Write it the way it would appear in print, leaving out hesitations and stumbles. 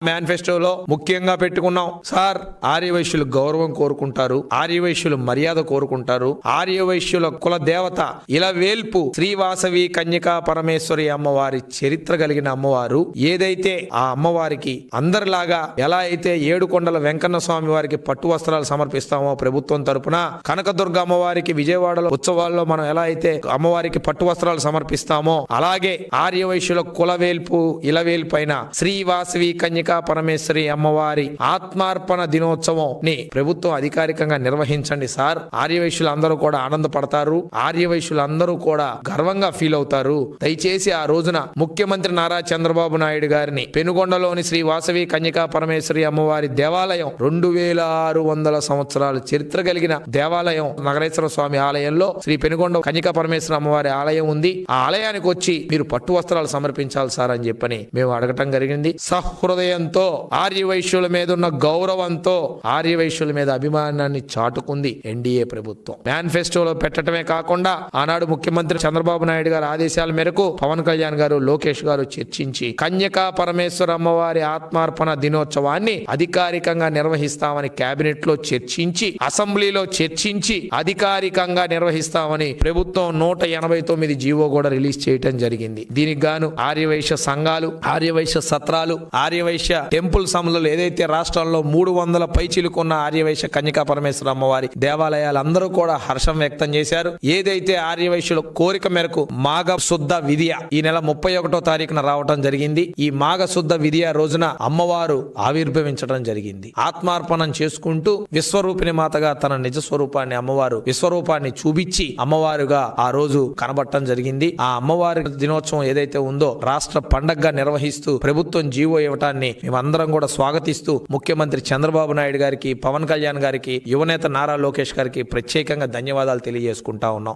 మేనిఫెస్టోలో ముఖ్యంగా పెట్టుకున్నాం సార్. ఆర్యవైశ్యులు గౌరవం కోరుకుంటారు, ఆర్యవైశ్యులు మర్యాద కోరుకుంటారు, ఆర్యవైశ్యుల కుల దేవత ఇలవేల్పు శ్రీవాసవి కన్యకా పరమేశ్వరి అమ్మవారి చరిత్ర కలిగిన అమ్మవారు. ఏదైతే ఆ అమ్మవారికి అందరిలాగా ఎలా అయితే ఏడుకొండల వెంకన్న స్వామి వారికి పట్టు వస్త్రాలు సమర్పిస్తామో ప్రభుత్వం తరపున, కనకదుర్గ అమ్మవారికి విజయవాడలో ఉత్సవాల్లో మనం ఎలా అయితే అమ్మవారికి పట్టు వస్త్రాలు సమర్పిస్తామో, అలాగే ఆర్యవైశ్యుల కులవేల్పు ఇలవేల్పైన శ్రీవాసవి కన్యకా పరమేశ్వరి అమ్మవారి ఆత్మార్పణ దినోత్సవం ని ప్రభుత్వం అధికారికంగా నిర్వహించండి సార్. ఆర్యవైశ్యులందరూ కూడా ఆనందపడతారు, ఆర్యవైశ్యులందరూ కూడా గర్వంగా ఫీల్ అవుతారు. దయచేసి ఆ రోజున ముఖ్యమంత్రి నారా చంద్రబాబు నాయుడు గారిని పెనుగొండలోని శ్రీ వాసవి కన్యకా పరమేశ్వరి అమ్మవారి దేవాలయం 2600 సంవత్సరాల చరిత్ర కలిగిన దేవాలయం నగరేశ్వర స్వామి ఆలయంలో శ్రీ పెనుగొండ కన్యకా పరమేశ్వరి అమ్మవారి ఆలయం ఉంది. ఆ ఆలయానికి వచ్చి మీరు పట్టు వస్త్రాలు సమర్పించాలి సార్ అని చెప్పని మేము అడగటం జరిగింది. సహృదయంతో ఆర్యవైశ్యుల మీద ఉన్న గౌరవంతో ఆర్యవైశ్యుల మీద అభిమానాన్ని చాటుకుంది ఎన్డీఏ ప్రభుత్వం. మేనిఫెస్టోలో పెట్టడమే కాకుండా ఆనాడు ముఖ్యమంత్రి చంద్రబాబు నాయుడు గారి ఆదేశాల మేరకు పవన్ కళ్యాణ్ గారు, లోకేష్ గారు చర్చించి కన్యకా పరమేశ్వర అమ్మవారి ఆత్మార్పణ దినోత్సవాన్ని అధికారికంగా నిర్వహిస్తామని కేబినెట్ లో చర్చించి, అసెంబ్లీలో చర్చించి అధికారికంగా నిర్వహిస్తామని ప్రభుత్వం 189 జీవో కూడా రిలీజ్ చేయటం జరిగింది. దీనికి గాను ఆర్యవైశ్య సంఘాలు, ఆర్యవైశ్య సత్రాలు, ఆర్యవైశ్య టెంపుల్ సములు ఏదైతే రాష్ట్రాల్లో 300 పైచిలుకున్న ఆర్యవైశ్య కన్యకా పరమేశ్వర అమ్మవారి దేవాలయాలందరూ కూడా హర్షం వ్యక్తం చేశారు. ఏదైతే ఆర్యవైశ్యుల కోరిక మేరకు మాఘ శుద్ధ విధియ ఈ నెల 31వ తారీఖున రావటం జరిగింది. ఈ మాఘ శుద్ధ విధియ రోజున అమ్మవారు ఆవిర్భవించడం జరిగింది. ఆత్మార్పణం చేసుకుంటూ విశ్వరూపిణి మాతగా తన నిజ స్వరూపాన్ని అమ్మవారు విశ్వరూపాన్ని చూపించి అమ్మవారుగా ఆ రోజు కనబడటం జరిగింది. ఆ అమ్మవారి దినోత్సవం ఏదైతే ఉందో రాష్ట్ర పండగగా నిర్వహిస్తూ ప్రభుత్వం జీవో ఇవ్వటాన్ని మేమందరం కూడా స్వాగతిస్తూ ముఖ్యమంత్రి చంద్రబాబు నాయుడు గారికి, పవన్ కళ్యాణ్ గారికి, యువనేత నారా లోకేష్ గారికి ప్రత్యేకంగా ధన్యవాదాలు తెలియజేసుకుంటా ఉన్నాం.